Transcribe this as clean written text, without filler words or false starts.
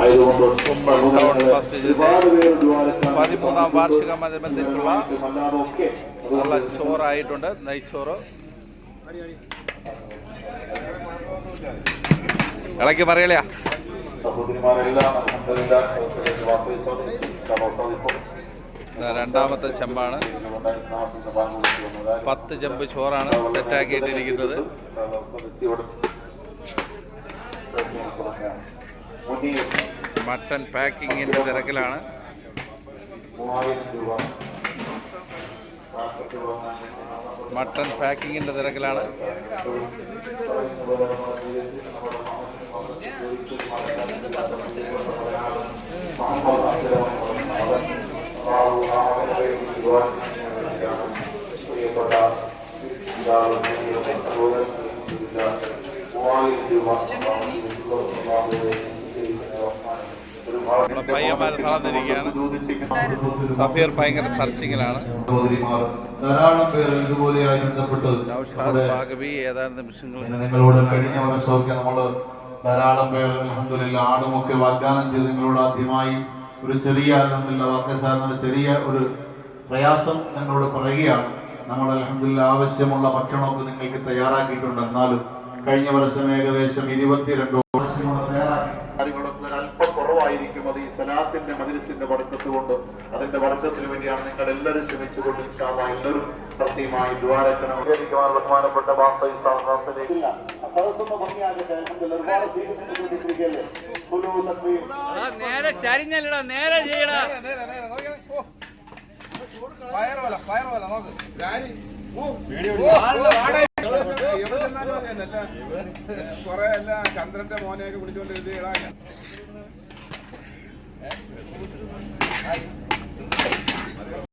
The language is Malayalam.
കുമ്പളം ടൗൺ മസ്ജിദിന്റെ 13ാം വാർഷികമനുബന്ധിച്ചുള്ള നല്ല ചോറായിട്ടുണ്ട്. നെയ്ച്ചോറ് ഇളക്കി മറിയലയാ. രണ്ടാമത്തെ ചെമ്പാണ്. 10 ചെമ്പ് ചോറാണ് സെറ്റാക്കിയിട്ടിരിക്കുന്നത്. മട്ടൻ പാക്കിങ്ങിന്റെ തിരക്കിലാണ്. മട്ടൻ പാക്കിങ്ങിന്റെ തിരക്കിലാണ്. പയ്യന്മാര് തളർന്നിരിക്കുകയാണ്. സഫീർ ഭയങ്കര സർച്ചിങ്ങിലാണ്. ധാരാളം പേർ ഇതുപോലെയായി ബന്ധപ്പെട്ട് ഏതാനും നിമിഷങ്ങൾ നിങ്ങളോട് കഴിഞ്ഞ വർഷമൊക്കെ നമ്മൾ ധാരാളം പേർ അൽഹംദുലില്ലാ ആടുമൊക്കെ വാഗ്ദാനം ചെയ്ത് നിങ്ങളോട് ആദ്യമായി ഒരു ചെറിയ വാക്കസാറിന്റെ ചെറിയ ഒരു പ്രയാസം നിങ്ങളോട് പറയുകയാണ്. നമ്മൾ അൽഹംദുലില്ലാ ആവശ്യമുള്ള ഭക്ഷണമൊക്കെ നിങ്ങൾക്ക് തയ്യാറാക്കിയിട്ടുണ്ട്. എന്നാലും കഴിഞ്ഞ വർഷം ഏകദേശം 22 കാര്യങ്ങളൊക്കെ അല്പം കുറവായിരിക്കും. അത് ഈ സലാത്തിന്റെ മജ്‌ലിസിന്റെ ബർക്കത്ത് കൊണ്ട് അതിന്റെ ബർക്കത്തിന് വേണ്ടിയാണ് നിങ്ങൾ എല്ലാവരും ശ്രമിച്ചുകൊണ്ട് ഇൻഷാ അല്ലാഹ് എല്ലാവരും പ്രത്യേകമായി ദുആ ചെയ്യണം. ബഹുമാനപ്പെട്ട നേരെ ചരിഞ്ഞല്ലടാ, നേരെ ചെയ്യടാ. കൊറേ അല്ല ചന്ദ്രന്റെ മോനെയൊക്കെ വിളിച്ചോണ്ടിരുന്ന